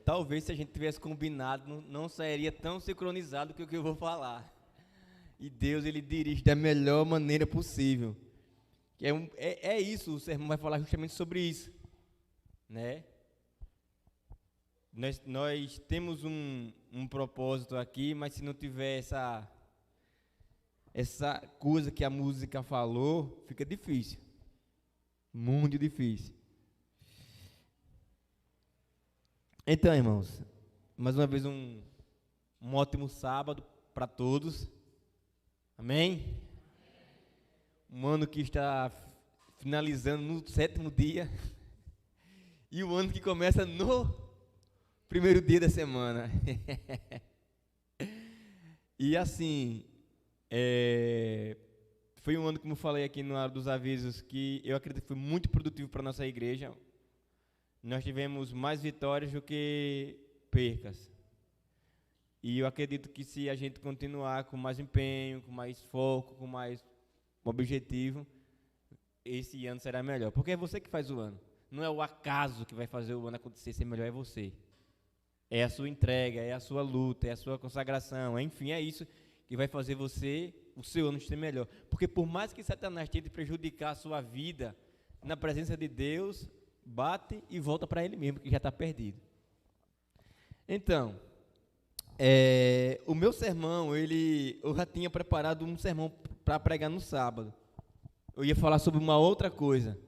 Talvez se a gente tivesse combinado, não sairia tão sincronizado que o que eu vou falar. E Deus, ele dirige da melhor maneira possível. É isso, o sermão vai falar justamente sobre isso, né? Nós temos um propósito aqui, mas se não tiver essa coisa que a música falou, fica difícil, muito difícil. Então, irmãos, mais uma vez um ótimo sábado para todos. Amém? Um ano que está finalizando no 7º dia e o ano que começa no primeiro dia da semana. E assim, foi um ano, como eu falei aqui no Hora dos Avisos, que eu acredito que foi muito produtivo para a nossa igreja. Nós tivemos mais vitórias do que percas. E eu acredito que se a gente continuar com mais empenho, com mais foco, com mais objetivo, esse ano será melhor. Porque é você que faz o ano. Não é o acaso que vai fazer o ano acontecer ser melhor, é você. É a sua entrega, é a sua luta, é a sua consagração, enfim, é isso que vai fazer o seu ano ser melhor. Porque por mais que Satanás tente prejudicar a sua vida, na presença de Deus, bate e volta para ele mesmo, que já está perdido. Então, o meu sermão, eu já tinha preparado um sermão para pregar no sábado. Eu ia falar sobre uma outra coisa.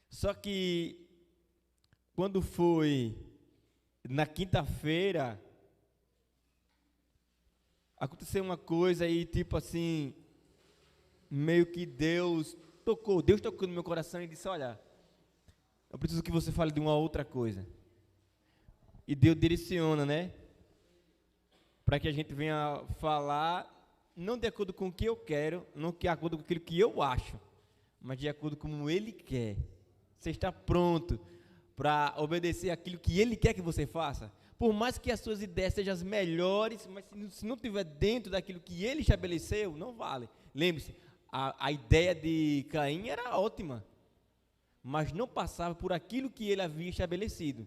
Só que, quando foi na quinta-feira, aconteceu uma coisa aí, tipo assim, meio que Deus tocou no meu coração e disse, olha, eu preciso que você fale de uma outra coisa. E Deus direciona, né? Para que a gente venha falar, não de acordo com o que eu quero, não de acordo com aquilo que eu acho, mas de acordo com como Ele quer. Você está pronto para obedecer aquilo que Ele quer que você faça? Por mais que as suas ideias sejam as melhores, mas se não estiver dentro daquilo que Ele estabeleceu, não vale. Lembre-se, a ideia de Caim era ótima, mas não passava por aquilo que Ele havia estabelecido.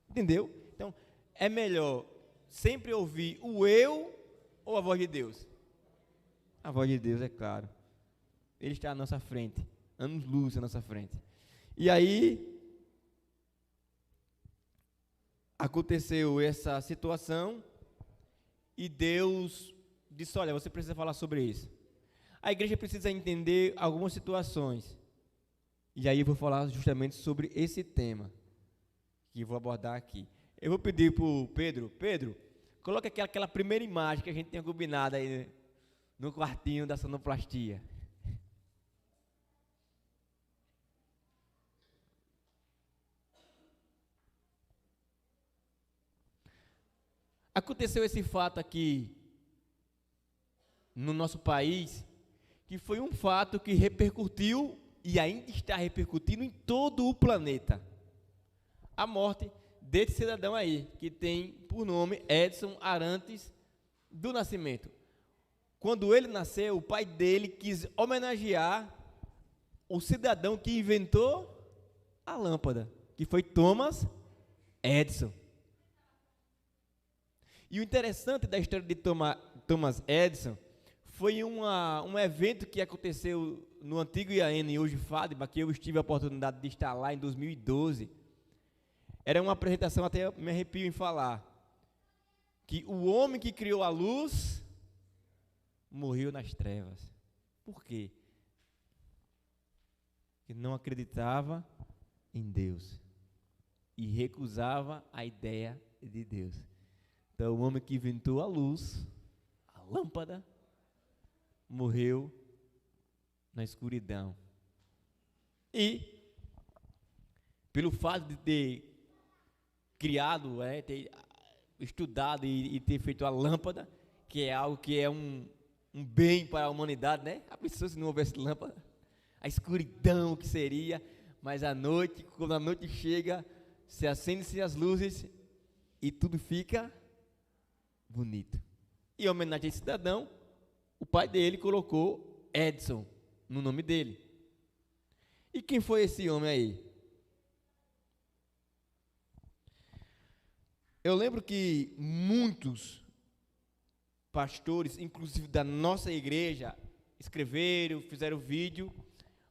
Entendeu? Então, é melhor sempre ouvir o eu ou a voz de Deus? A voz de Deus, é claro. Ele está à nossa frente, anos-luz à nossa frente. E aí, aconteceu essa situação e Deus disse, olha, você precisa falar sobre isso. A igreja precisa entender algumas situações. E aí eu vou falar justamente sobre esse tema que eu vou abordar aqui. Eu vou pedir para o Pedro, coloca aquela primeira imagem que a gente tinha combinado aí no quartinho da sonoplastia. Aconteceu esse fato aqui no nosso país, que foi um fato que repercutiu e ainda está repercutindo em todo o planeta. A morte desse cidadão aí, que tem por nome Edson Arantes do Nascimento. Quando ele nasceu, o pai dele quis homenagear o cidadão que inventou a lâmpada, que foi Thomas Edison. E o interessante da história de Thomas Edison foi um evento que aconteceu no antigo IAN, hoje Fátima, que eu tive a oportunidade de estar lá em 2012. Era uma apresentação, até me arrepio em falar, que o homem que criou a luz morreu nas trevas. Por quê? Porque não acreditava em Deus e recusava a ideia de Deus. Então, o homem que inventou a luz, a lâmpada, morreu na escuridão. E, pelo fato de ter criado, ter estudado e ter feito a lâmpada, que é algo que é um bem para a humanidade, né? A pessoa, se não houvesse lâmpada, a escuridão que seria, mas à noite, quando a noite chega, se acendem-se as luzes e tudo fica bonito. E em homenagem a esse cidadão, o pai dele colocou Edson no nome dele. E quem foi esse homem aí? Eu lembro que muitos pastores, inclusive da nossa igreja, escreveram, fizeram vídeo,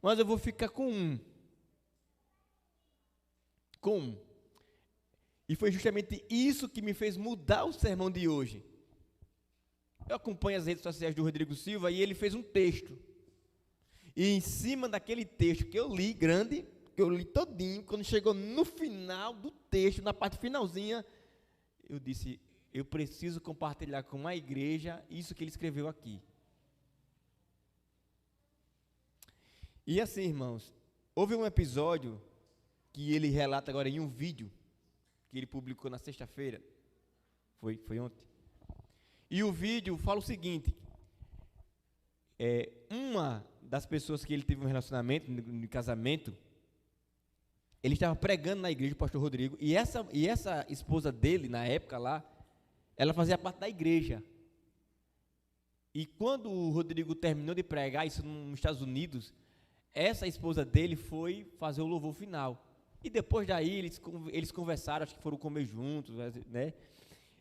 mas eu vou ficar com um. Com um. E foi justamente isso que me fez mudar o sermão de hoje. Eu acompanho as redes sociais do Rodrigo Silva e ele fez um texto. E em cima daquele texto que eu li, grande, que eu li todinho, quando chegou no final do texto, na parte finalzinha, eu disse, eu preciso compartilhar com a igreja isso que ele escreveu aqui. E assim, irmãos, houve um episódio que ele relata agora em um vídeo, que ele publicou na sexta-feira, foi ontem. E o vídeo fala o seguinte, uma das pessoas que ele teve um relacionamento, no casamento, ele estava pregando na igreja, o pastor Rodrigo, e essa esposa dele, na época lá, ela fazia parte da igreja. E quando o Rodrigo terminou de pregar, isso nos Estados Unidos, essa esposa dele foi fazer o louvor final. E depois daí, eles conversaram, acho que foram comer juntos, né?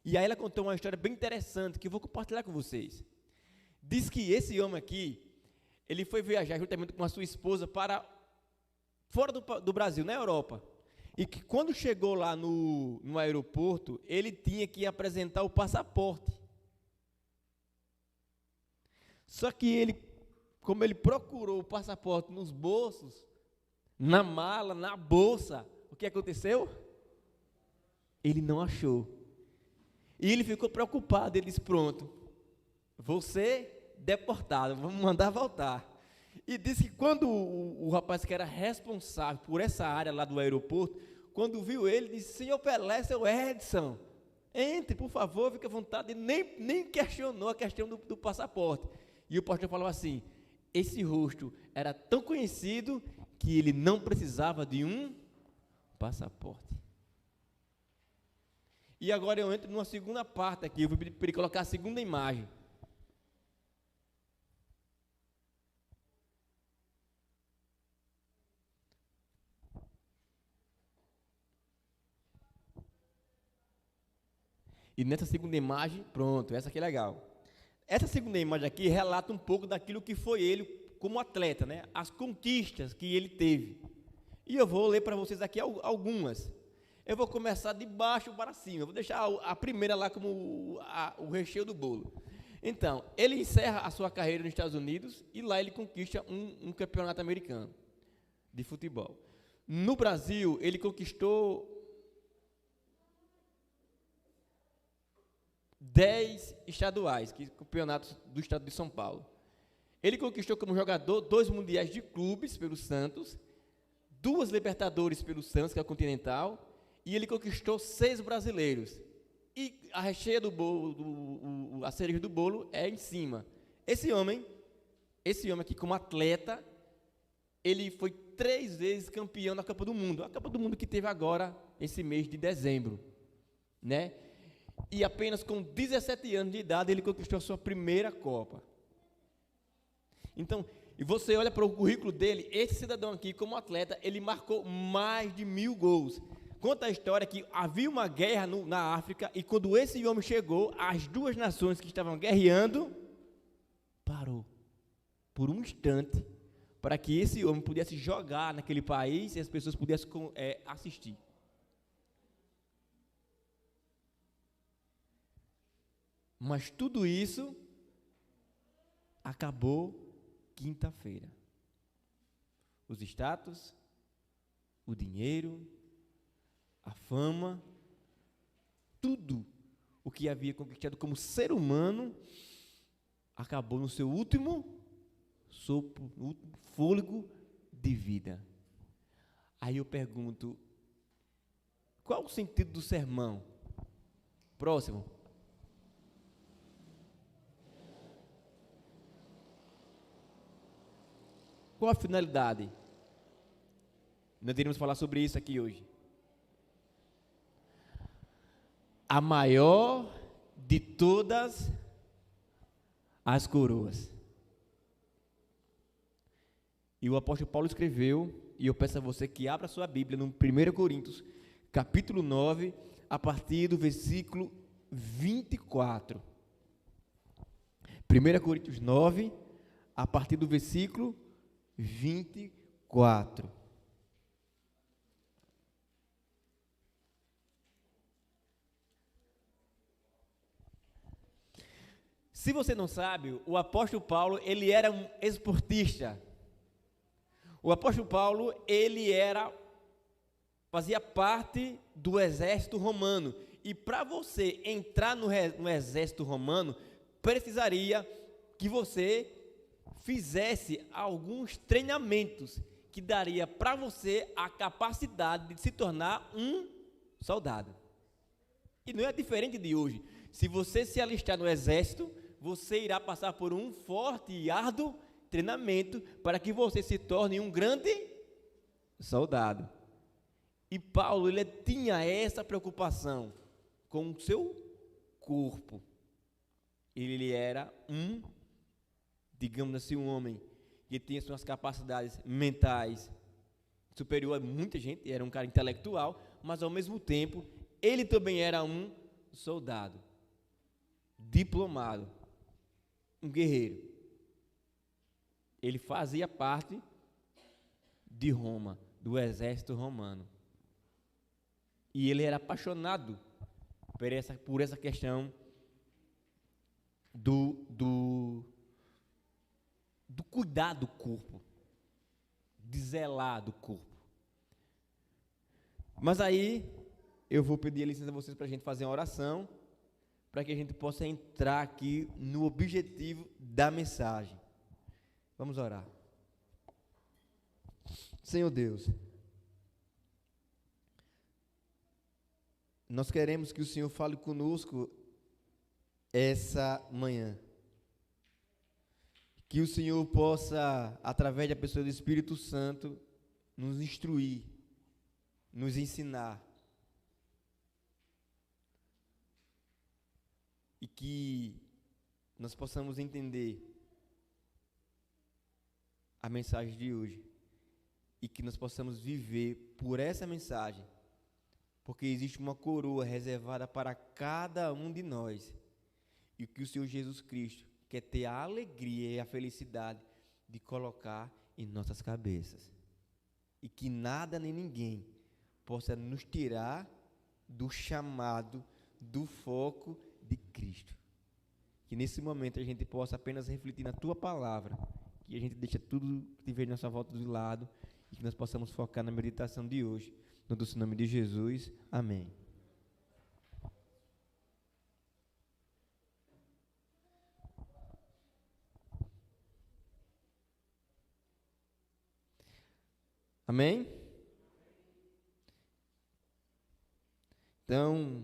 E aí ela contou uma história bem interessante, que eu vou compartilhar com vocês. Diz que esse homem aqui, ele foi viajar juntamente com a sua esposa para fora do Brasil, na Europa. E que quando chegou lá no aeroporto, ele tinha que apresentar o passaporte. Só que ele, como ele procurou o passaporte nos bolsos, na mala, na bolsa, o que aconteceu? Ele não achou. E ele ficou preocupado, ele disse, pronto, vou ser deportado, vamos mandar voltar. E disse que quando o rapaz que era responsável por essa área lá do aeroporto, quando viu ele, disse, senhor Pelé, seu Edson, entre, por favor, fique à vontade. E nem questionou a questão do passaporte. E o pastor falou assim, esse rosto era tão conhecido que ele não precisava de um passaporte. E agora eu entro numa segunda parte aqui, eu vou pedir para ele colocar a segunda imagem. E nessa segunda imagem, pronto, essa aqui é legal. Essa segunda imagem aqui relata um pouco daquilo que foi ele como atleta, né? As conquistas que ele teve. E eu vou ler para vocês aqui algumas. Eu vou começar de baixo para cima. Eu vou deixar a primeira lá como o recheio do bolo. Então, ele encerra a sua carreira nos Estados Unidos e lá ele conquista um campeonato americano de futebol. No Brasil, ele conquistou 10 estaduais, campeonatos do estado de São Paulo. Ele conquistou como jogador 2 mundiais de clubes pelo Santos, 2 Libertadores pelo Santos, que é o Continental, e ele conquistou 6 brasileiros. E a recheia do bolo, a cereja do bolo é em cima. Esse homem aqui como atleta, ele foi 3 vezes campeão da Copa do Mundo. A Copa do Mundo que teve agora, esse mês de dezembro, né? E apenas com 17 anos de idade, ele conquistou a sua primeira Copa. Então, e você olha para o currículo dele, esse cidadão aqui, como atleta, ele marcou mais de 1000 gols. Conta a história que havia uma guerra na África, e quando esse homem chegou, as 2 nações que estavam guerreando, parou, por um instante, para que esse homem pudesse jogar naquele país e as pessoas pudessem assistir. Mas tudo isso acabou quinta-feira. Os status, o dinheiro, a fama, tudo o que havia conquistado como ser humano acabou no seu último sopro, no último fôlego de vida. Aí eu pergunto, qual o sentido do sermão? Próximo. Qual a finalidade? Nós iremos falar sobre isso aqui hoje. A maior de todas as coroas. E o apóstolo Paulo escreveu, e eu peço a você que abra sua Bíblia no 1 Coríntios, capítulo 9, a partir do versículo 24. 1 Coríntios 9, a partir do versículo 24. Se você não sabe, o apóstolo Paulo, ele era um esportista. O apóstolo Paulo, ele fazia parte do exército romano. E para você entrar no exército romano, precisaria que você fizesse alguns treinamentos que daria para você a capacidade de se tornar um soldado. E não é diferente de hoje. Se você se alistar no exército, você irá passar por um forte e árduo treinamento para que você se torne um grande soldado. E Paulo, ele tinha essa preocupação com o seu corpo. Ele era digamos assim, um homem que tinha suas capacidades mentais superior a muita gente, era um cara intelectual, mas ao mesmo tempo, ele também era um soldado, diplomado, um guerreiro. Ele fazia parte de Roma, do exército romano. E ele era apaixonado por essa questão do cuidar do corpo, de zelar do corpo. Mas aí, eu vou pedir a licença a vocês para a gente fazer uma oração, para que a gente possa entrar aqui no objetivo da mensagem. Vamos orar. Senhor Deus, nós queremos que o Senhor fale conosco essa manhã. Que o Senhor possa, através da pessoa do Espírito Santo, nos instruir, nos ensinar. E que nós possamos entender a mensagem de hoje. E que nós possamos viver por essa mensagem. Porque existe uma coroa reservada para cada um de nós. E que o Senhor Jesus Cristo quer ter a alegria e a felicidade de colocar em nossas cabeças. E que nada nem ninguém possa nos tirar do chamado, do foco de Cristo. Que nesse momento a gente possa apenas refletir na Tua palavra, que a gente deixe tudo que tiver na nossa volta do lado e que nós possamos focar na meditação de hoje. No doce nome de Jesus. Amém. Amém? Então,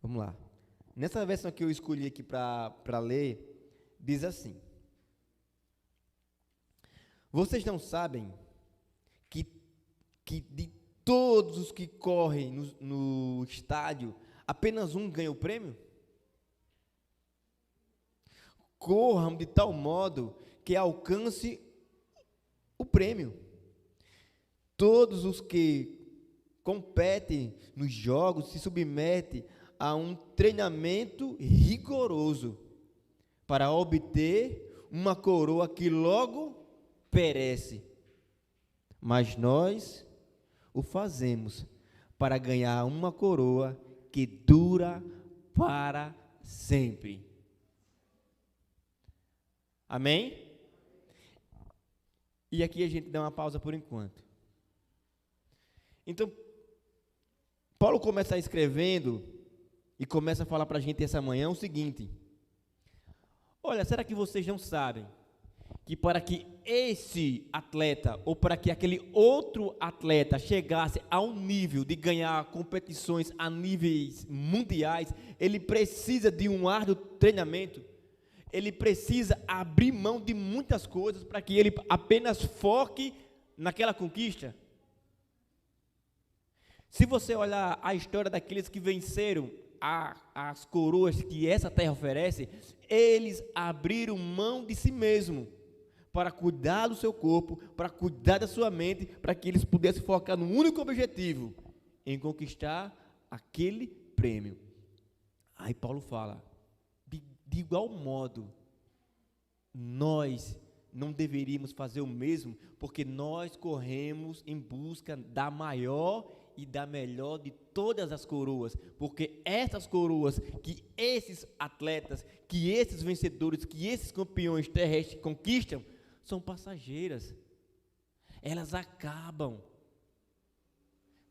vamos lá. Nessa versão que eu escolhi aqui para ler, diz assim: vocês não sabem que de todos os que correm no estádio, apenas um ganha o prêmio? Corram de tal modo que alcance o prêmio. Todos os que competem nos jogos se submetem a um treinamento rigoroso para obter uma coroa que logo perece. Mas nós o fazemos para ganhar uma coroa que dura para sempre. Amém? E aqui a gente dá uma pausa por enquanto. Então, Paulo começa escrevendo e começa a falar para a gente essa manhã o seguinte: olha, será que vocês não sabem que para que esse atleta ou para que aquele outro atleta chegasse a um nível de ganhar competições a níveis mundiais, ele precisa de um árduo treinamento? Ele precisa abrir mão de muitas coisas para que ele apenas foque naquela conquista? Se você olhar a história daqueles que venceram as coroas que essa terra oferece, eles abriram mão de si mesmo para cuidar do seu corpo, para cuidar da sua mente, para que eles pudessem focar no único objetivo, em conquistar aquele prêmio. Aí Paulo fala, de igual modo, nós não deveríamos fazer o mesmo, porque nós corremos em busca da maior e da melhor de todas as coroas, porque essas coroas que esses atletas, que esses vencedores, que esses campeões terrestres conquistam, são passageiras, elas acabam,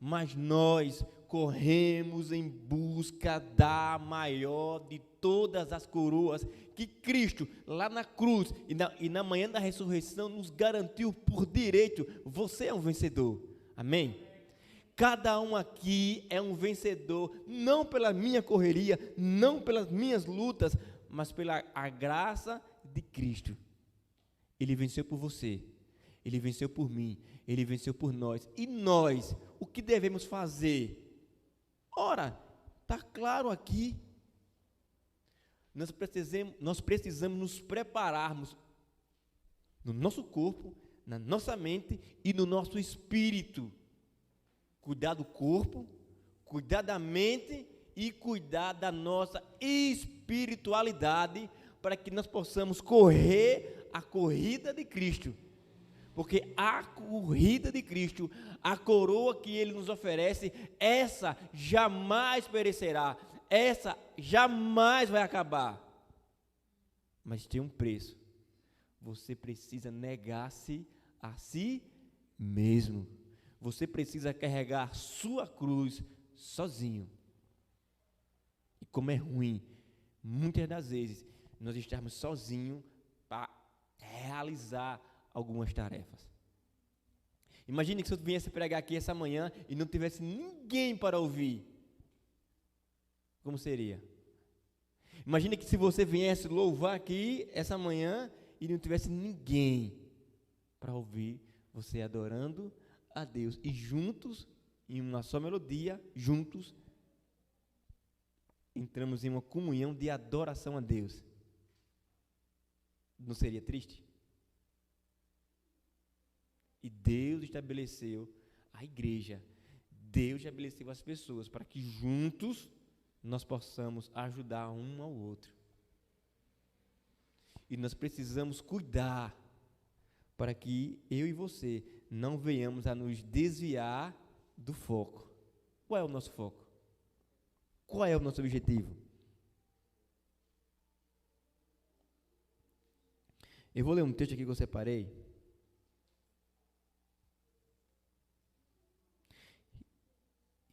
mas nós corremos em busca da maior de todas as coroas que Cristo, lá na cruz e na manhã da ressurreição, nos garantiu por direito. Você é um vencedor, amém? Cada um aqui é um vencedor, não pela minha correria, não pelas minhas lutas, mas pela a graça de Cristo. Ele venceu por você, Ele venceu por mim, Ele venceu por nós. E nós, o que devemos fazer? Ora, está claro aqui, nós precisamos nos prepararmos no nosso corpo, na nossa mente e no nosso espírito. Cuidar do corpo, cuidar da mente e cuidar da nossa espiritualidade, para que nós possamos correr a corrida de Cristo. Porque a corrida de Cristo, a coroa que Ele nos oferece, essa jamais perecerá, essa jamais vai acabar. Mas tem um preço. Você precisa negar-se a si mesmo. Você precisa carregar sua cruz sozinho. E como é ruim, muitas das vezes, nós estarmos sozinhos para realizar algumas tarefas. Imagine que se eu viesse pregar aqui essa manhã e não tivesse ninguém para ouvir. Como seria? Imagine que se você viesse louvar aqui essa manhã e não tivesse ninguém para ouvir você adorando a Deus. E juntos, em uma só melodia, juntos, entramos em uma comunhão de adoração a Deus. Não seria triste? E Deus estabeleceu a igreja, Deus estabeleceu as pessoas para que juntos nós possamos ajudar um ao outro. E nós precisamos cuidar para que eu e você não venhamos a nos desviar do foco. Qual é o nosso foco? Qual é o nosso objetivo? Eu vou ler um texto aqui que eu separei.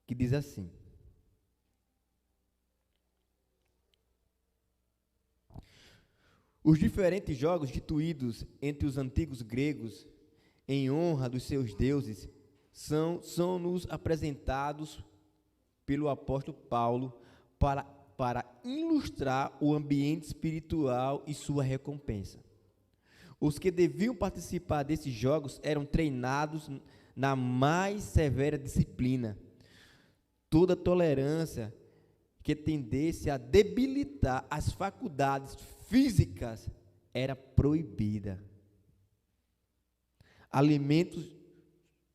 Que diz assim: os diferentes jogos instituídos entre os antigos gregos em honra dos seus deuses são-nos apresentados pelo apóstolo Paulo para ilustrar o ambiente espiritual e sua recompensa. Os que deviam participar desses jogos eram treinados na mais severa disciplina. Toda tolerância que tendesse a debilitar as faculdades físicas era proibida. Alimentos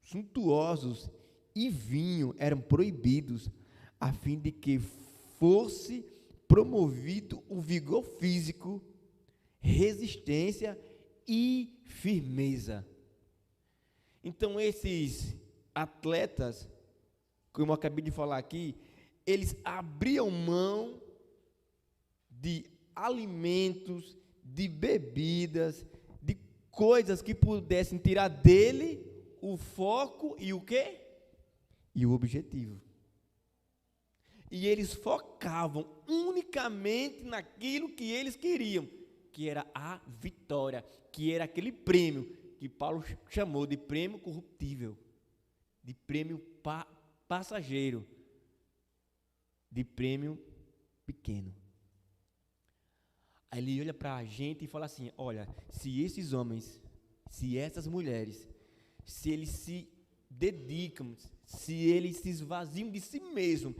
suntuosos e vinho eram proibidos, a fim de que fosse promovido o vigor físico, resistência e firmeza. Então, esses atletas, como eu acabei de falar aqui, eles abriam mão de alimentos, de bebidas, de coisas que pudessem tirar dele o foco e o quê? E o objetivo. E eles focavam unicamente naquilo que eles queriam, que era a vitória, que era aquele prêmio que Paulo chamou de prêmio corruptível, de prêmio passageiro, de prêmio pequeno. Aí ele olha para a gente e fala assim: olha, se esses homens, se essas mulheres, se eles se dedicam, se eles se esvaziam de si mesmos,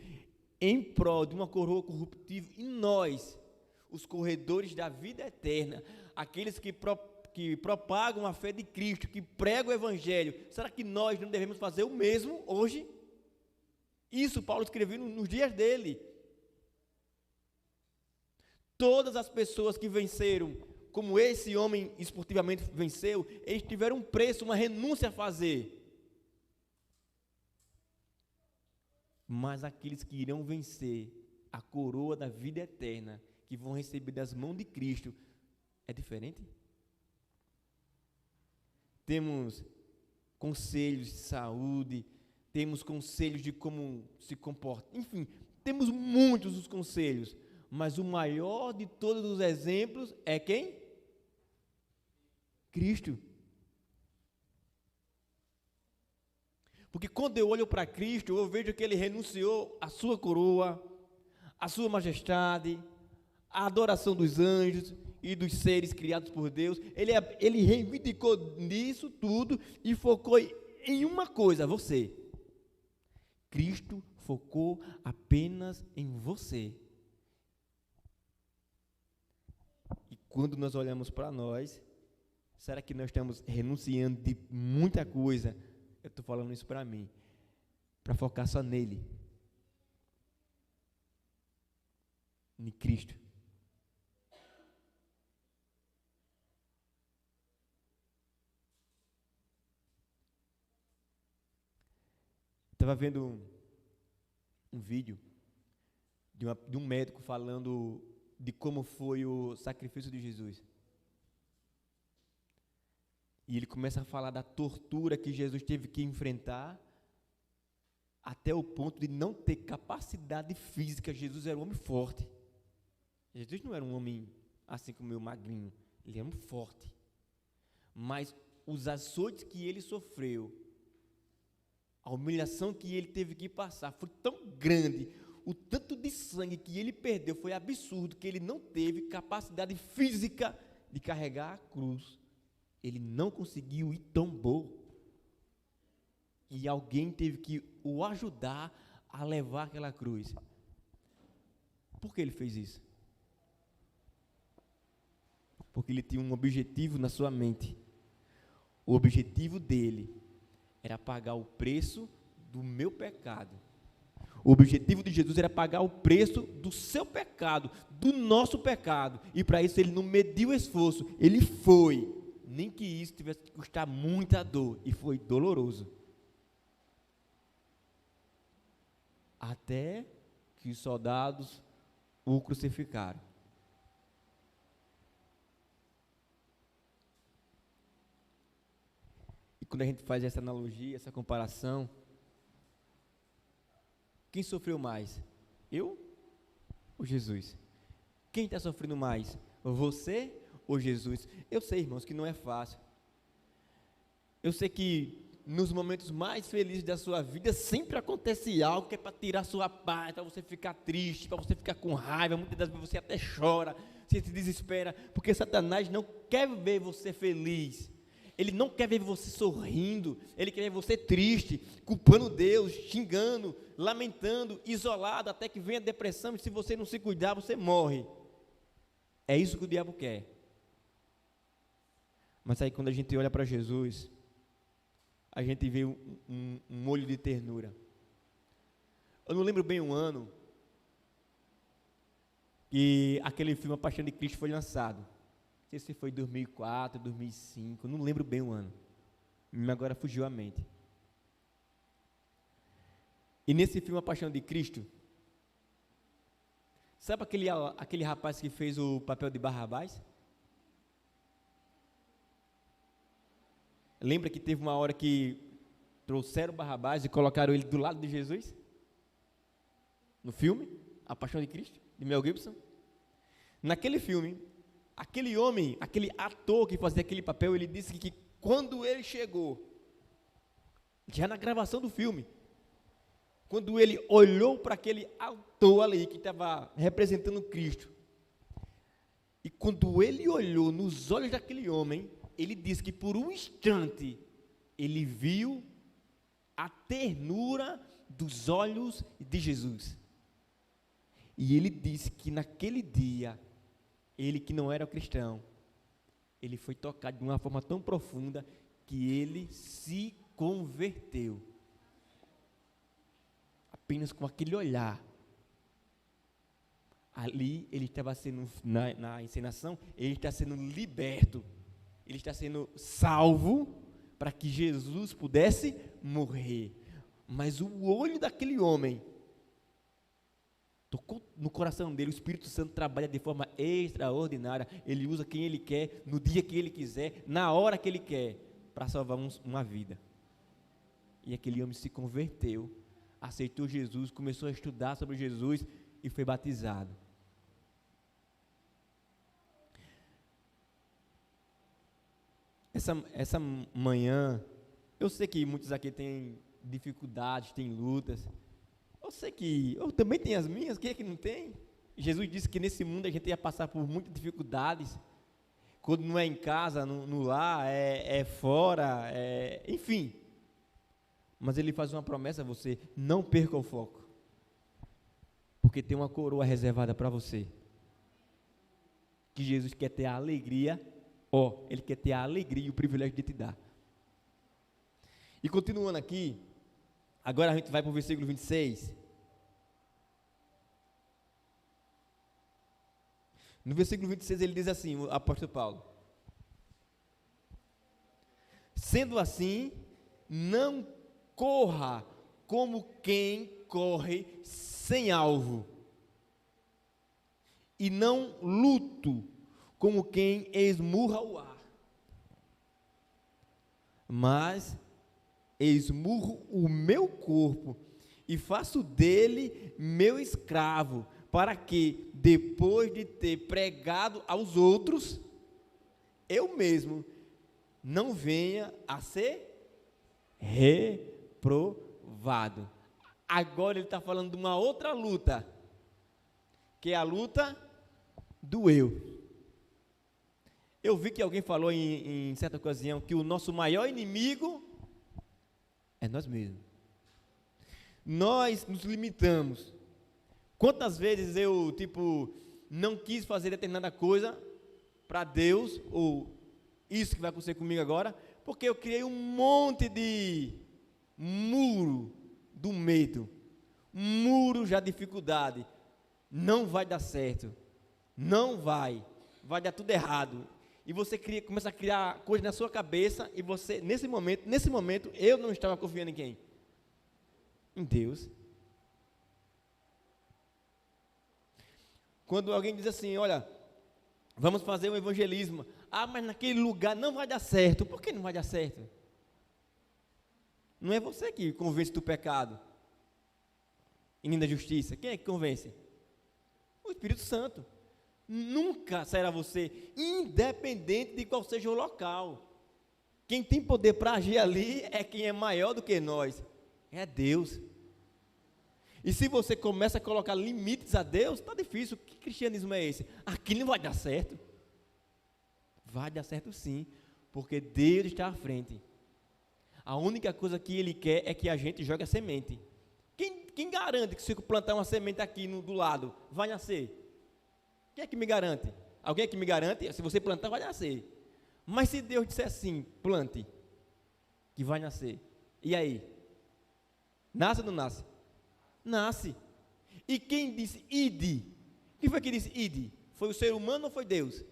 em prol de uma coroa corruptível, e nós, os corredores da vida eterna, aqueles que propagam a fé de Cristo, que pregam o Evangelho, será que nós não devemos fazer o mesmo hoje? Isso Paulo escreveu nos dias dele. Todas as pessoas que venceram, como esse homem esportivamente venceu, eles tiveram um preço, uma renúncia a fazer. Mas aqueles que irão vencer a coroa da vida eterna, que vão receber das mãos de Cristo, é diferente? Temos conselhos de saúde, temos conselhos de como se comportar, enfim, temos muitos os conselhos, mas o maior de todos os exemplos é quem? Cristo. Porque quando eu olho para Cristo, eu vejo que Ele renunciou à sua coroa, à sua majestade, à adoração dos anjos e dos seres criados por Deus. Ele reivindicou nisso tudo e focou em uma coisa, você. Cristo focou apenas em você. E quando nós olhamos para nós, será que nós estamos renunciando de muita coisa? Eu estou falando isso para mim, para focar só nele, em Cristo. Estava vendo um vídeo de um médico falando de como foi o sacrifício de Jesus. E ele começa a falar da tortura que Jesus teve que enfrentar, até o ponto de não ter capacidade física. Jesus era um homem forte. Jesus não era um homem assim como eu, magrinho. Ele era um forte. Mas os açoites que ele sofreu, a humilhação que ele teve que passar foi tão grande, o tanto de sangue que ele perdeu foi absurdo, que ele não teve capacidade física de carregar a cruz. Ele não conseguiu ir tão bom. E alguém teve que o ajudar a levar aquela cruz. Por que ele fez isso? Porque ele tinha um objetivo na sua mente. O objetivo dele era pagar o preço do meu pecado. O objetivo de Jesus era pagar o preço do seu pecado, do nosso pecado. E para isso ele não mediu esforço, ele foi. Nem que isso tivesse que custar muita dor, e foi doloroso. Até que os soldados o crucificaram. E quando a gente faz essa analogia, essa comparação, quem sofreu mais? Eu ou Jesus? Quem está sofrendo mais? Você ou Jesus? Eu sei, irmãos, que não é fácil. Eu sei que nos momentos mais felizes da sua vida sempre acontece algo que é para tirar sua paz, para você ficar triste, para você ficar com raiva. Muitas das vezes você até chora, você se desespera, porque Satanás não quer ver você feliz. Ele não quer ver você sorrindo, ele quer ver você triste, culpando Deus, xingando, lamentando, isolado, até que venha a depressão, e se você não se cuidar, você morre. É isso que o diabo quer. Mas aí quando a gente olha para Jesus, a gente vê um olho de ternura. Eu não lembro bem o ano que aquele filme A Paixão de Cristo foi lançado. Não sei se foi 2004, 2005, não lembro bem o ano. Agora fugiu a mente. E nesse filme A Paixão de Cristo, sabe aquele rapaz que fez o papel de Barrabás? Lembra que teve uma hora que trouxeram Barrabás e colocaram ele do lado de Jesus? No filme, A Paixão de Cristo, de Mel Gibson. Naquele filme, aquele homem, aquele ator que fazia aquele papel, ele disse que quando ele chegou, já na gravação do filme, quando ele olhou para aquele ator ali que estava representando Cristo, e quando ele olhou nos olhos daquele homem, ele disse que por um instante ele viu a ternura dos olhos de Jesus. E ele disse que naquele dia, ele que não era cristão, ele foi tocado de uma forma tão profunda que ele se converteu. Apenas com aquele olhar. Ali ele estava sendo, na encenação, ele está sendo liberto. Ele está sendo salvo para que Jesus pudesse morrer. Mas o olho daquele homem tocou no coração dele. O Espírito Santo trabalha de forma extraordinária. Ele usa quem ele quer, no dia que ele quiser, na hora que ele quer, para salvar uma vida. E aquele homem se converteu, aceitou Jesus, começou a estudar sobre Jesus e foi batizado. Essa manhã, eu sei que muitos aqui têm dificuldades, têm lutas. Eu sei que eu também tenho as minhas, quem é que não tem? Jesus disse que nesse mundo a gente ia passar por muitas dificuldades. Quando não é em casa, no lar, é fora, enfim. Mas ele faz uma promessa a você: não perca o foco. Porque tem uma coroa reservada para você. Que Jesus quer ter a alegria, ele quer ter a alegria e o privilégio de te dar. E continuando aqui, agora a gente vai para o versículo 26. No versículo 26 ele diz assim, o apóstolo Paulo: sendo assim, não corra como quem corre sem alvo, e não luto como quem esmurra o ar, mas esmurro o meu corpo e faço dele meu escravo, para que, depois de ter pregado aos outros, eu mesmo não venha a ser reprovado. Agora ele está falando de uma outra luta, que é a luta do eu. Eu vi que alguém falou em certa ocasião que o nosso maior inimigo é nós mesmos. Nós nos limitamos. Quantas vezes eu, não quis fazer determinada coisa para Deus, ou isso que vai acontecer comigo agora, porque eu criei um monte de muro do medo, muro da dificuldade. Não vai dar certo, não vai dar tudo errado. E você começa a criar coisas na sua cabeça, e você, nesse momento, eu não estava confiando em quem? Em Deus. Quando alguém diz assim, olha, vamos fazer um evangelismo, mas naquele lugar não vai dar certo. Por que não vai dar certo? Não é você que convence do pecado e nem da justiça. Quem é que convence? O Espírito Santo. Nunca será você, independente de qual seja o local. Quem tem poder para agir ali é quem é maior do que nós, é Deus. E se você começa a colocar limites a Deus, está difícil. Que cristianismo é esse? Aqui não vai dar certo. Vai dar certo sim, porque Deus está à frente. A única coisa que Ele quer é que a gente jogue a semente. Quem garante que se eu plantar uma semente aqui do lado, vai nascer? Quem é que me garante? Alguém é que me garante? Se você plantar, vai nascer. Mas se Deus disser assim, plante, que vai nascer. E aí? Nasce ou não nasce? Nasce. E quem disse ide? Quem foi que disse ide? Foi o ser humano ou foi Deus?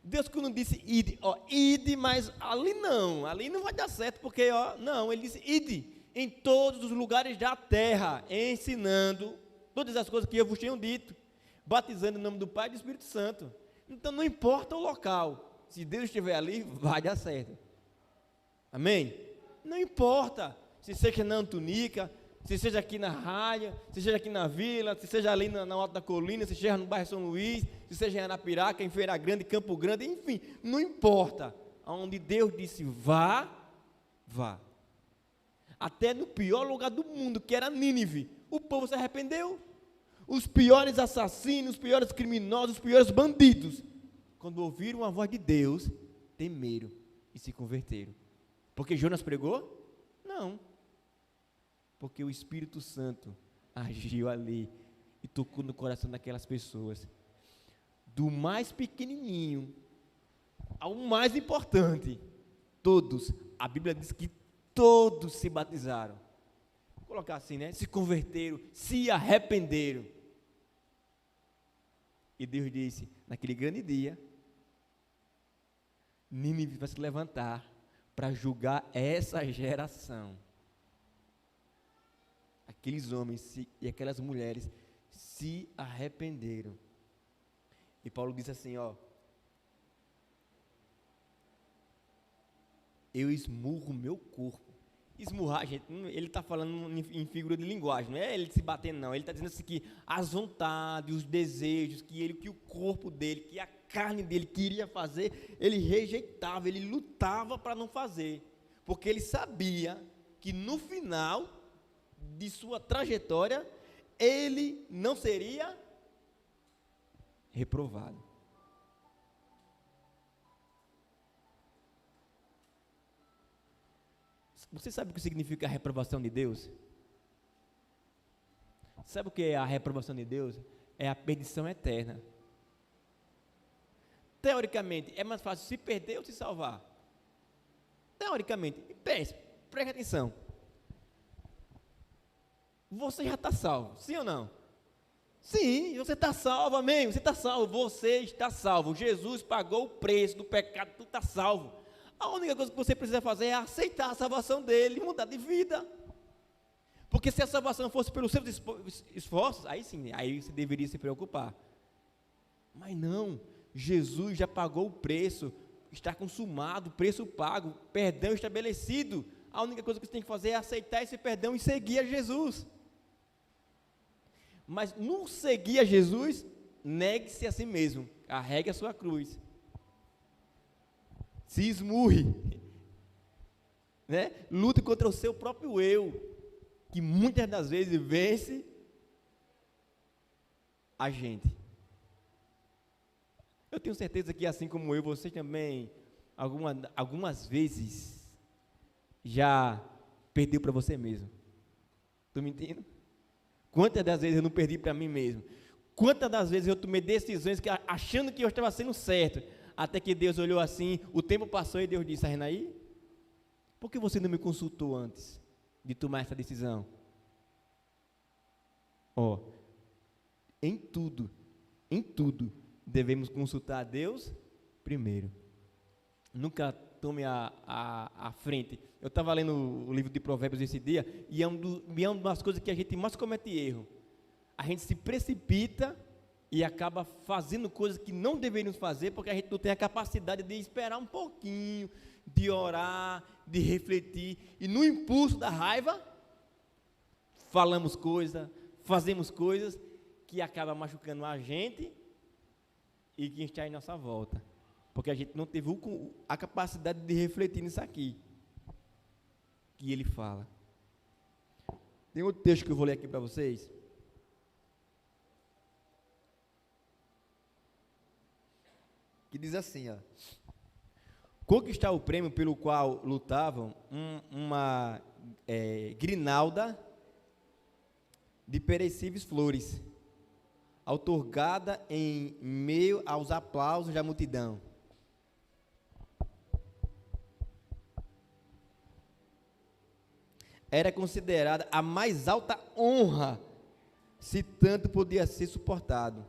Deus que não disse ide, mas ali não vai dar certo, porque não, ele disse ide em todos os lugares da terra, ensinando todas as coisas que eu vos tenho dito, batizando em nome do Pai e do Espírito Santo. Então não importa o local, se Deus estiver ali, vai dar certo. Amém? Não importa se seja na Antunica, se seja aqui na Raia, se seja aqui na Vila, se seja ali na Alta da Colina, se seja no bairro São Luís, se seja em Arapiraca, em Feira Grande, Campo Grande, enfim, não importa. Aonde Deus disse vá, vá. Até no pior lugar do mundo, que era Nínive, o povo se arrependeu. Os piores assassinos, os piores criminosos, os piores bandidos, quando ouviram a voz de Deus, temeram e se converteram. Porque Jonas pregou? Não. Porque o Espírito Santo agiu ali e tocou no coração daquelas pessoas. Do mais pequenininho ao mais importante, todos, a Bíblia diz que todos se batizaram. Vou colocar assim, né? Se converteram, se arrependeram. E Deus disse, naquele grande dia, Nínive vai se levantar para julgar essa geração. Aqueles homens e aquelas mulheres se arrependeram. E Paulo diz assim, eu esmurro o meu corpo. Esmurrar, gente, ele está falando em figura de linguagem, não é ele se batendo, não. Ele está dizendo assim que as vontades, os desejos, que o corpo dele, que a carne dele queria fazer, ele rejeitava, ele lutava para não fazer. Porque ele sabia que no final de sua trajetória, ele não seria reprovado. Você sabe o que significa a reprovação de Deus? Sabe o que é a reprovação de Deus? É a perdição eterna. Teoricamente, é mais fácil se perder ou se salvar? Teoricamente, preste atenção. Você já está salvo, sim ou não? Sim, você está salvo, amém? Você está salvo, você está salvo. Jesus pagou o preço do pecado, tu está salvo. A única coisa que você precisa fazer é aceitar a salvação dele e mudar de vida. Porque se a salvação fosse pelos seus esforços, aí sim, aí você deveria se preocupar. Mas não, Jesus já pagou o preço, está consumado, preço pago, perdão estabelecido. A única coisa que você tem que fazer é aceitar esse perdão e seguir a Jesus. Mas não seguir a Jesus, negue-se a si mesmo, carregue a sua cruz. Se esmurre, né? Lute contra o seu próprio eu, que muitas das vezes vence a gente. Eu tenho certeza que assim como eu, você também, algumas vezes, já perdeu para você mesmo. Estou mentindo? Quantas das vezes eu não perdi para mim mesmo? Quantas das vezes eu tomei decisões achando que eu estava sendo certo, até que Deus olhou assim, o tempo passou e Deus disse, Renaí, por que você não me consultou antes de tomar essa decisão? Em tudo, devemos consultar a Deus primeiro. Nunca tome a frente. Eu estava lendo o livro de Provérbios esse dia, e é uma das coisas que a gente mais comete erro. A gente se precipita e acaba fazendo coisas que não deveríamos fazer, porque a gente não tem a capacidade de esperar um pouquinho, de orar, de refletir, e no impulso da raiva, falamos coisas, fazemos coisas, que acaba machucando a gente, e quem está em nossa volta, porque a gente não teve a capacidade de refletir nisso aqui, que ele fala. Tem outro texto que eu vou ler aqui para vocês, que diz assim, conquistar o prêmio pelo qual lutavam, uma grinalda de perecíveis flores, outorgada em meio aos aplausos da multidão. Era considerada a mais alta honra, se tanto podia ser suportado.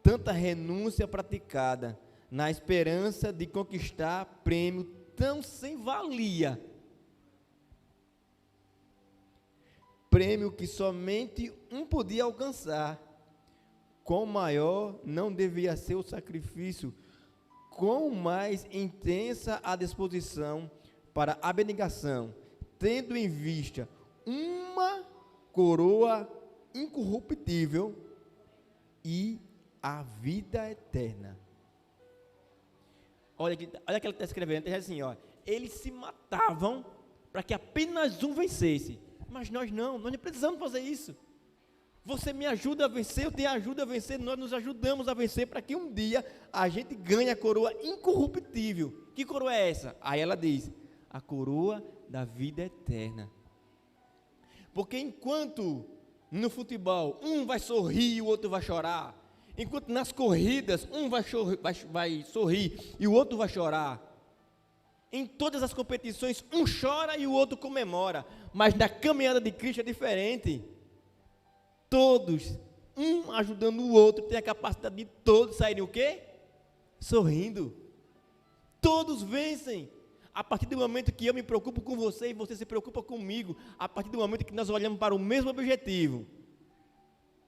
Tanta renúncia praticada, na esperança de conquistar prêmio tão sem valia. Prêmio que somente um podia alcançar. Quão maior não devia ser o sacrifício, quão mais intensa a disposição para a abnegação, tendo em vista uma coroa incorruptível e a vida eterna. Olha que ela está escrevendo, está assim, eles se matavam para que apenas um vencesse, mas nós não precisamos fazer isso. Você me ajuda a vencer, eu te ajudo a vencer, nós nos ajudamos a vencer para que um dia a gente ganhe a coroa incorruptível. Que coroa é essa? Aí ela diz, a coroa da vida eterna. Porque enquanto No futebol, um vai sorrir e o outro vai chorar. Enquanto nas corridas, um vai sorrir e o outro vai chorar. Em todas as competições, um chora e o outro comemora. Mas na caminhada de Cristo é diferente. Todos, um ajudando o outro, tem a capacidade de todos saírem o quê? Sorrindo. Todos vencem. A partir do momento que eu me preocupo com você e você se preocupa comigo, a partir do momento que nós olhamos para o mesmo objetivo,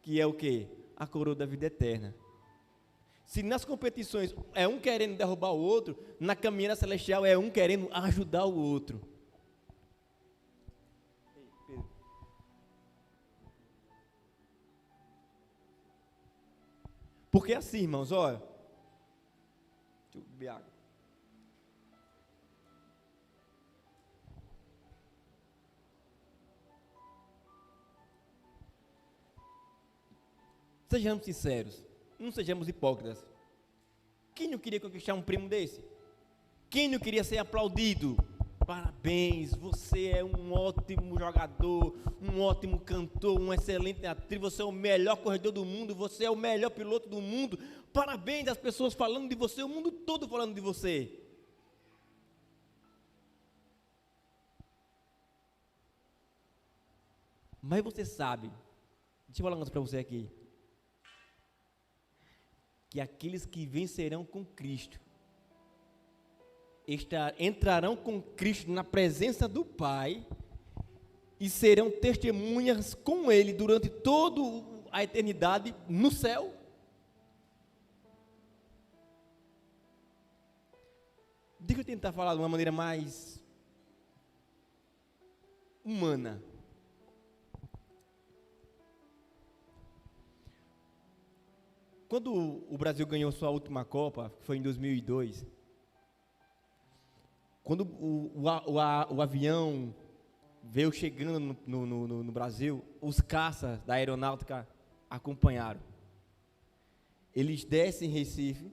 que é o quê? A coroa da vida eterna. Se nas competições é um querendo derrubar o outro, na caminhada celestial é um querendo ajudar o outro. Porque assim, irmãos, olha. Deixa eu beber água. Sejamos sinceros, não sejamos hipócritas. Quem não queria conquistar um prêmio desse? Quem não queria ser aplaudido? Parabéns, você é um ótimo jogador, um ótimo cantor, um excelente atriz, você é o melhor corredor do mundo, você é o melhor piloto do mundo. Parabéns, as pessoas falando de você, o mundo todo falando de você. Mas você sabe, deixa eu falar uma coisa para você aqui, que aqueles que vencerão com Cristo, entrarão com Cristo na presença do Pai e serão testemunhas com Ele durante toda a eternidade no céu. Deixa eu tentar falar de uma maneira mais humana. Quando o Brasil ganhou sua última Copa, que foi em 2002, quando o avião veio chegando no Brasil, os caças da aeronáutica acompanharam. Eles descem em Recife,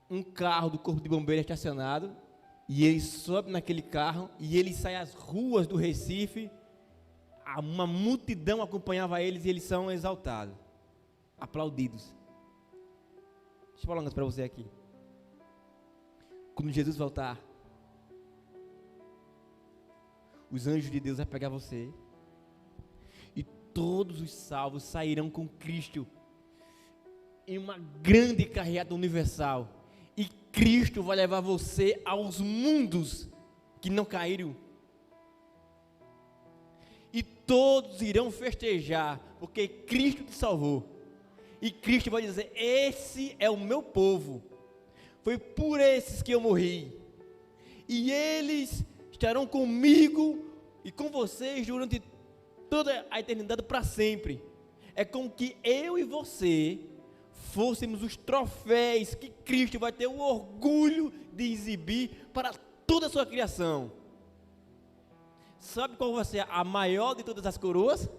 um carro do Corpo de Bombeiros estacionado, e eles sobem naquele carro, e eles saem às ruas do Recife, uma multidão acompanhava eles, e eles são exaltados, aplaudidos. Deixa eu falar uma coisa para você aqui. Quando Jesus voltar, os anjos de Deus vão pegar você, e todos os salvos sairão com Cristo em uma grande carreata universal, e Cristo vai levar você aos mundos que não caíram, e todos irão festejar, porque Cristo te salvou, e Cristo vai dizer: esse é o meu povo, foi por esses que eu morri, e eles estarão comigo e com vocês durante toda a eternidade para sempre. É como que eu e você fôssemos os troféus que Cristo vai ter o orgulho de exibir para toda a sua criação. Sabe qual vai ser a maior de todas as coroas?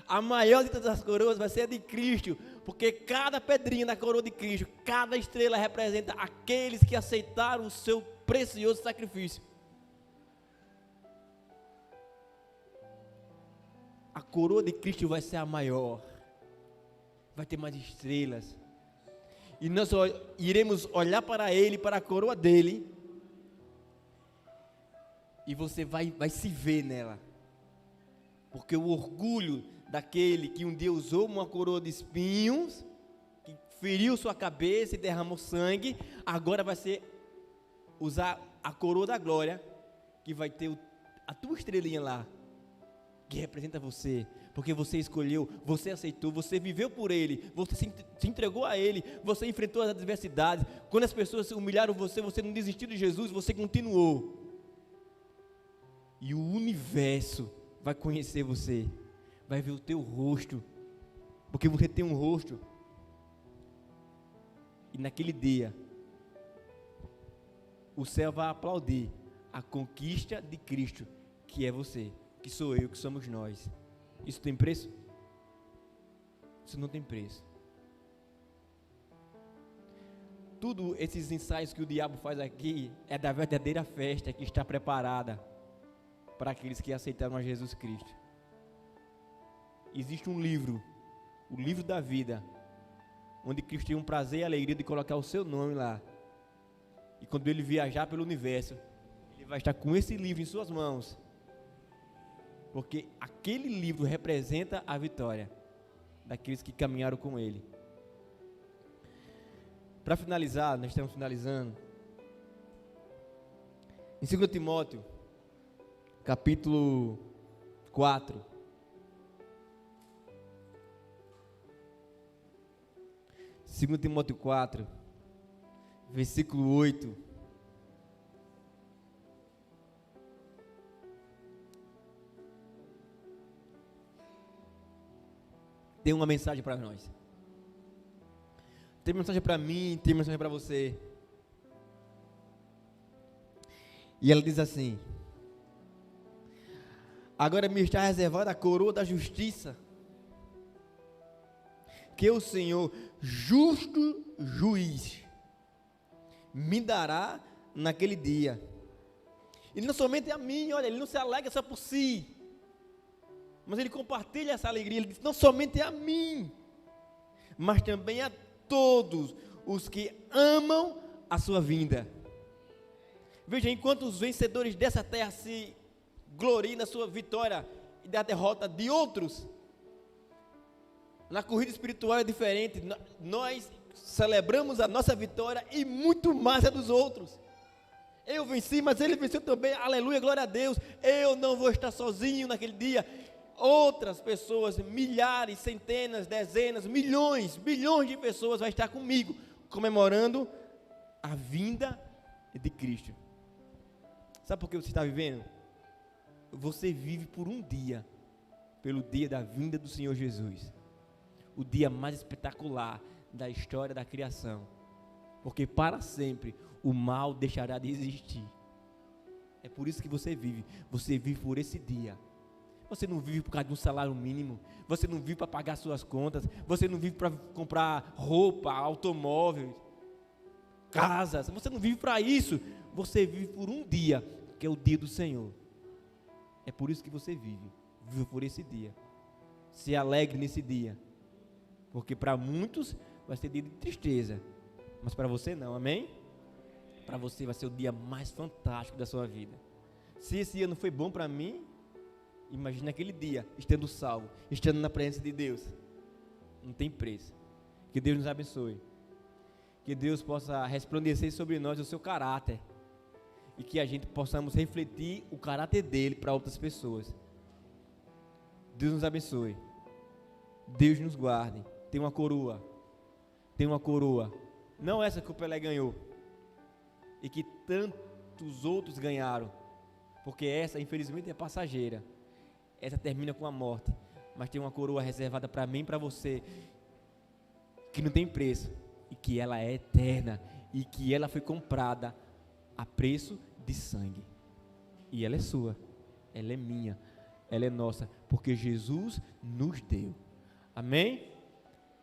A maior de todas as coroas vai ser a de Cristo, porque cada pedrinha da coroa de Cristo, cada estrela representa aqueles que aceitaram o seu precioso sacrifício. A coroa de Cristo vai ser a maior, vai ter mais estrelas, e nós iremos olhar para Ele, para a coroa dele, e você vai se ver nela, porque o orgulho daquele que um dia usou uma coroa de espinhos, que feriu sua cabeça e derramou sangue, agora vai ser usar a coroa da glória, que vai ter a tua estrelinha lá, que representa você, porque você escolheu, você aceitou, você viveu por Ele, você se entregou a Ele, você enfrentou as adversidades. Quando as pessoas humilharam você, você não desistiu de Jesus, você continuou, e o universo vai conhecer você, vai ver o teu rosto, porque você tem um rosto, e naquele dia, o céu vai aplaudir a conquista de Cristo, que é você, que sou eu, que somos nós. Isso tem preço? Isso não tem preço. Tudo esses ensaios que o diabo faz aqui é da verdadeira festa que está preparada. para aqueles que aceitaram a Jesus Cristo. Existe um livro, o livro da vida, onde Cristo tem um prazer e alegria de colocar o seu nome lá. E quando ele viajar pelo universo, ele vai estar com esse livro em suas mãos, porque aquele livro representa a vitória daqueles que caminharam com ele. Para finalizar, nós estamos finalizando. Em 2 Timóteo, capítulo 4. Segundo Timóteo 4, versículo 8. Tem uma mensagem para nós. Tem mensagem para mim, tem mensagem para você. E ela diz assim: agora me está reservada a coroa da justiça, que o Senhor, justo juiz, me dará naquele dia. E não somente a mim, olha, ele não se alegra só por si, mas ele compartilha essa alegria. Ele diz: não somente a mim, mas também a todos os que amam a sua vinda. Veja, enquanto os vencedores dessa terra se gloriam na sua vitória e da derrota de outros, na corrida espiritual é diferente. Nós celebramos a nossa vitória e muito mais a dos outros. Eu venci, mas ele venceu também. Aleluia, glória a Deus. Eu não vou estar sozinho naquele dia. Outras pessoas, milhares, centenas, dezenas, milhões, bilhões de pessoas vão estar comigo, comemorando a vinda de Cristo. Sabe por que você está vivendo? Você vive por um dia, pelo dia da vinda do Senhor Jesus, o dia mais espetacular da história da criação, porque para sempre o mal deixará de existir. É por isso que você vive por esse dia. Você não vive por causa de um salário mínimo, você não vive para pagar suas contas, você não vive para comprar roupa, automóveis, casas, você não vive para isso. Você vive por um dia, que é o dia do Senhor. É por isso que você vive por esse dia. Se alegre nesse dia, porque para muitos vai ser dia de tristeza, mas para você não, amém? Para você vai ser o dia mais fantástico da sua vida. Se esse ano foi bom para mim, imagina aquele dia, estando salvo, estando na presença de Deus. Não tem preço. Que Deus nos abençoe. Que Deus possa resplandecer sobre nós o seu caráter. E que a gente possamos refletir o caráter dele para outras pessoas. Deus nos abençoe. Deus nos guarde. Tem uma coroa. Tem uma coroa. Não essa que o Pelé ganhou. E que tantos outros ganharam. Porque essa, infelizmente, é passageira. Essa termina com a morte. Mas tem uma coroa reservada para mim e para você, que não tem preço. E que ela é eterna. E que ela foi comprada a preço de sangue. E ela é sua. Ela é minha. Ela é nossa. Porque Jesus nos deu. Amém?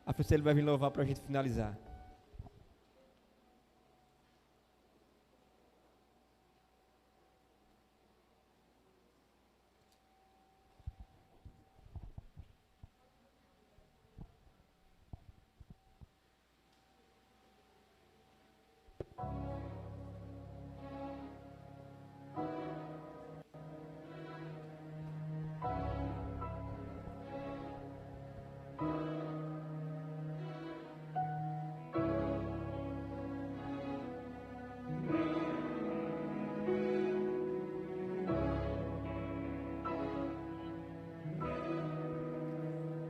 A Priscila vai vir louvar para a gente finalizar.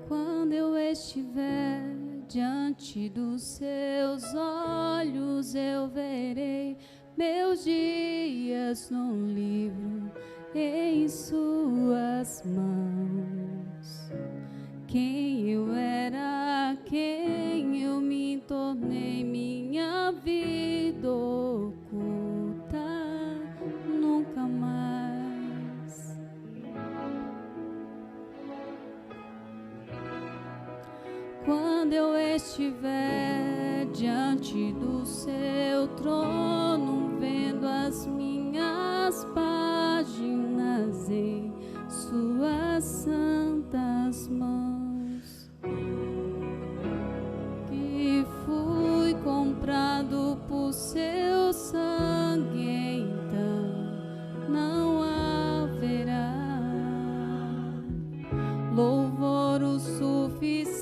Quando eu estiver diante dos seus olhos, eu verei meus dias num livro em suas mãos. Quem eu era, quem eu me tornei, minha vida oculta nunca mais. Quando eu estiver diante do seu trono, vendo as minhas páginas em suas santas mãos, que fui comprado por seu sangue, então não haverá louvor o suficiente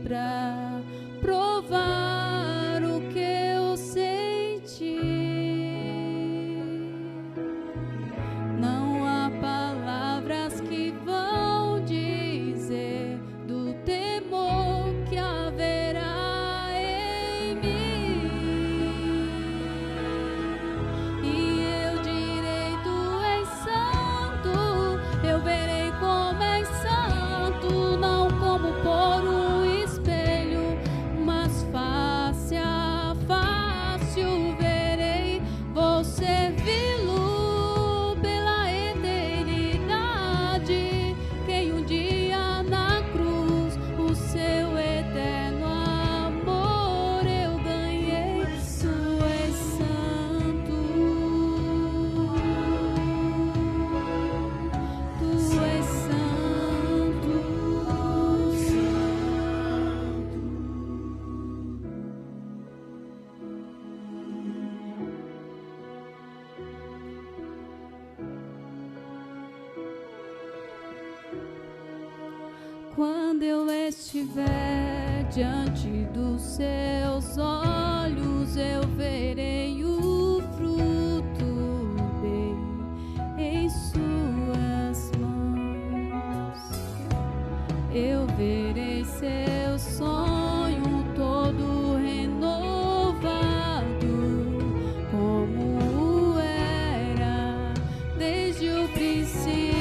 para provar o que eu senti. Não há palavras que vão dizer do temor que haverá em mim. E eu direi: Tu és santo, eu verei como és santo, não como por um espelho, mas face a face o verei. Vou servi-lo pela eternidade, quem um dia na cruz o seu eterno amor eu ganhei. Tu és santo, Tu és santo, quando eu estiver diante dos seus olhos, eu verei o fruto bem em suas mãos. Eu verei seu sonho todo renovado, como era desde o princípio.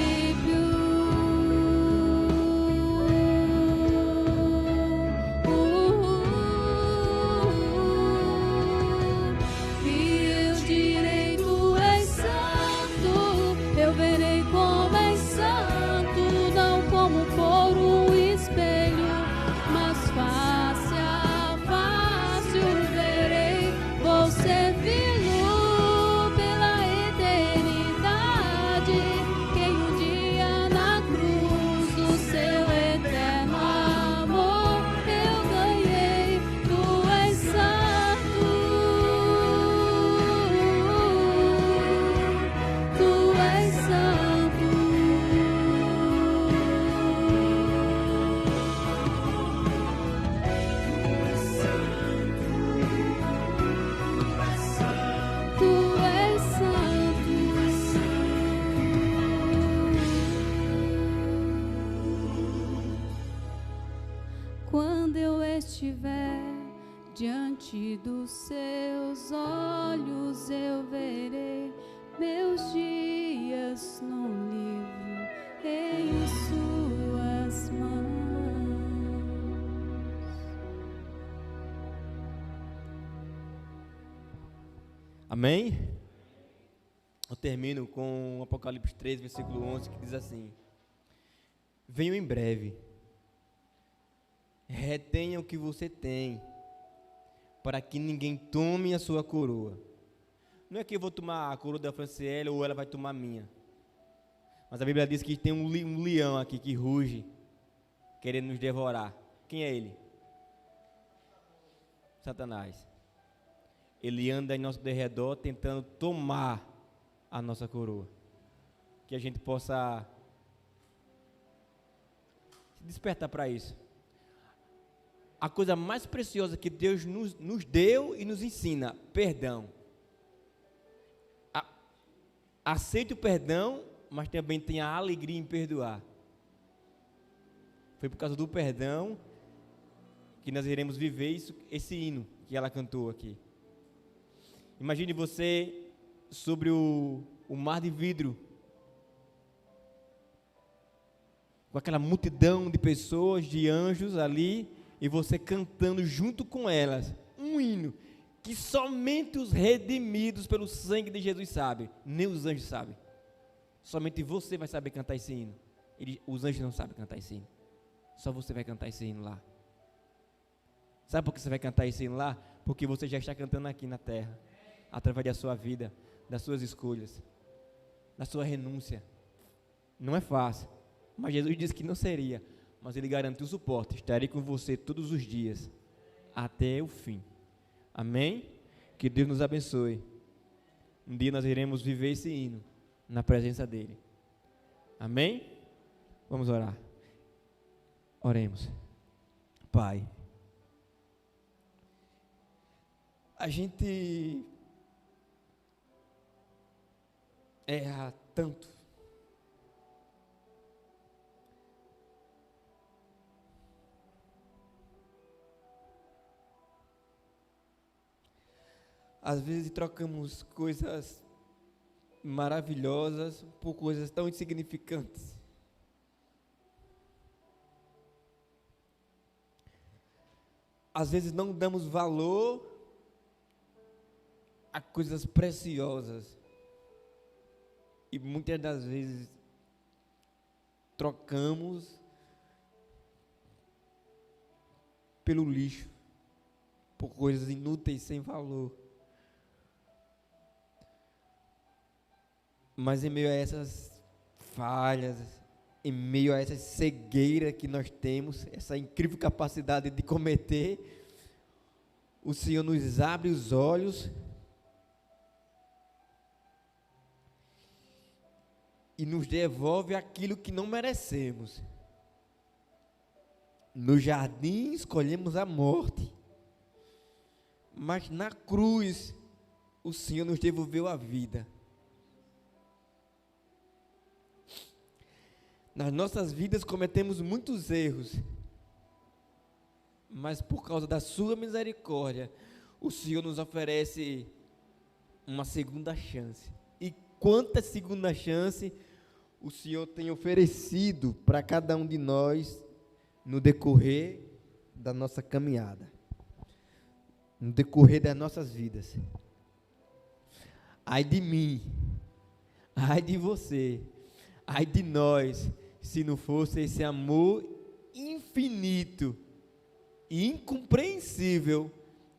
E eu direi: Tu és santo, eu verei como és santo, não como por um espelho, mas face a face o verei. Vou servi-lo pela eternidade, quem um dia na cruz o seu eterno amor eu ganhei. Tu és santo, Tu és santo. Tu és santo. Quando eu estiver diante dos seus olhos, eu verei meus dias num livro em suas mãos. Amém? Eu termino com Apocalipse 3, versículo 11, que diz assim: Venho em breve, retenha o que você tem, para que ninguém tome a sua coroa. Não é que eu vou tomar a coroa da Franciele ou ela vai tomar a minha, mas a Bíblia diz que tem um leão aqui que ruge, querendo nos devorar. Quem é ele? Satanás. Ele anda em nosso derredor tentando tomar a nossa coroa. Que a gente possa se despertar para isso. A coisa mais preciosa que Deus nos deu e nos ensina: perdão. Aceite o perdão, mas também tenha a alegria em perdoar. Foi por causa do perdão que nós iremos viver esse hino que ela cantou aqui. Imagine você sobre o mar de vidro, com aquela multidão de pessoas, de anjos ali, e você cantando junto com elas um hino que somente os redimidos pelo sangue de Jesus sabem, nem os anjos sabem. Somente você vai saber cantar esse hino. Os anjos não sabem cantar esse hino. Só você vai cantar esse hino lá. Sabe por que você vai cantar esse hino lá? Porque você já está cantando aqui na terra, através da sua vida, das suas escolhas, na sua renúncia. Não é fácil, mas Jesus disse que não seria, mas Ele garantiu o suporte. Estarei com você todos os dias, até o fim. Amém? Que Deus nos abençoe. Um dia nós iremos viver esse hino na presença dEle. Amém? Vamos orar. Oremos. Pai, a gente erra tanto. Às vezes trocamos coisas maravilhosas por coisas tão insignificantes. Às vezes não damos valor a coisas preciosas. E muitas das vezes trocamos pelo lixo, por coisas inúteis sem valor. Mas em meio a essas falhas, em meio a essa cegueira que nós temos, essa incrível capacidade de cometer, o Senhor nos abre os olhos e nos devolve aquilo que não merecemos. No jardim escolhemos a morte, mas na cruz o Senhor nos devolveu a vida. Nas nossas vidas cometemos muitos erros, mas por causa da sua misericórdia, o Senhor nos oferece uma segunda chance. E quanta segunda chance o Senhor tem oferecido para cada um de nós no decorrer da nossa caminhada, no decorrer das nossas vidas. Ai de mim, ai de você, ai de nós, se não fosse esse amor infinito e incompreensível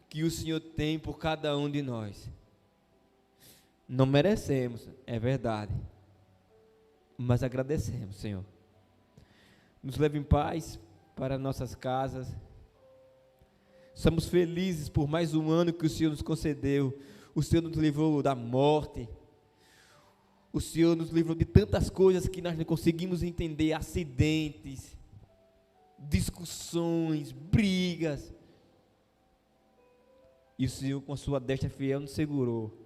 que o Senhor tem por cada um de nós. Não merecemos, é verdade, mas agradecemos, Senhor. Nos leve em paz para nossas casas. Somos felizes por mais um ano que o Senhor nos concedeu. O Senhor nos livrou da morte. O Senhor nos livrou de tantas coisas que nós não conseguimos entender, acidentes, discussões, brigas. E o Senhor, com a sua destra fiel, nos segurou.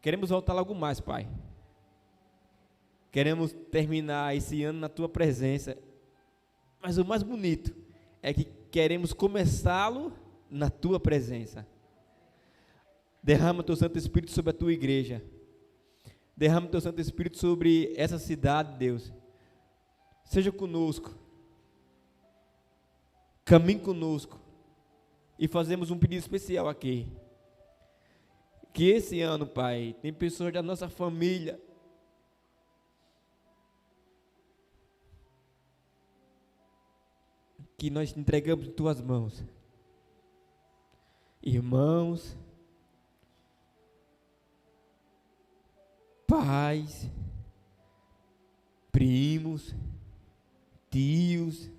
Queremos voltar logo mais, Pai. Queremos terminar esse ano na Tua presença. Mas o mais bonito é que queremos começá-lo na Tua presença. Derrama o Teu Santo Espírito sobre a Tua igreja. Derrama o Teu Santo Espírito sobre essa cidade, Deus. Seja conosco. Caminhe conosco. E fazemos um pedido especial aqui. Que esse ano, Pai, tem pessoas da nossa família que nós entregamos em Tuas mãos. Irmãos, pais, primos, tios,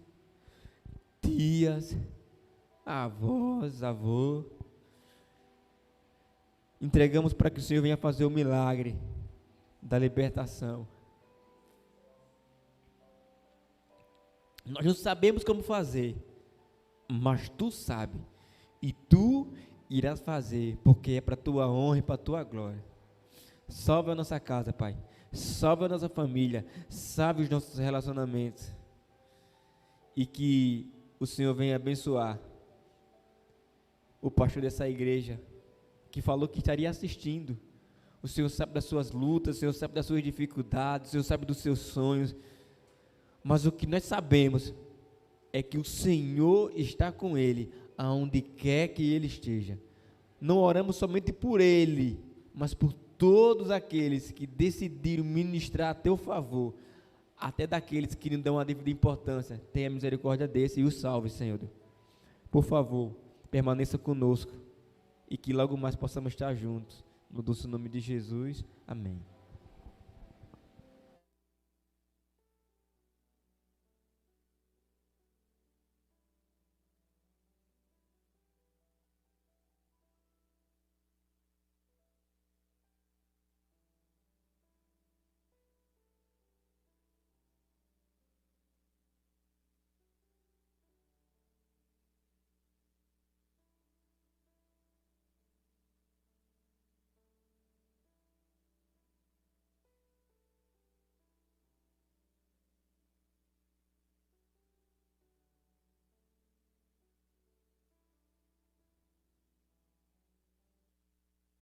tias, avós, avô. Entregamos para que o Senhor venha fazer o milagre da libertação. Nós não sabemos como fazer, mas Tu sabes, e Tu irás fazer, porque é para a Tua honra e para a Tua glória. Salve a nossa casa, Pai. Salve a nossa família. Salve os nossos relacionamentos. E que o Senhor venha abençoar o pastor dessa igreja, que falou que estaria assistindo. O Senhor sabe das suas lutas, o Senhor sabe das suas dificuldades, o Senhor sabe dos seus sonhos. Mas o que nós sabemos é que o Senhor está com ele, aonde quer que ele esteja. Não oramos somente por ele, mas por todos aqueles que decidiram ministrar a Teu favor, até daqueles que não dão a devida importância. Tenha misericórdia desse e o salve, Senhor. Por favor, permaneça conosco e que logo mais possamos estar juntos, No doce nome de Jesus. Amém.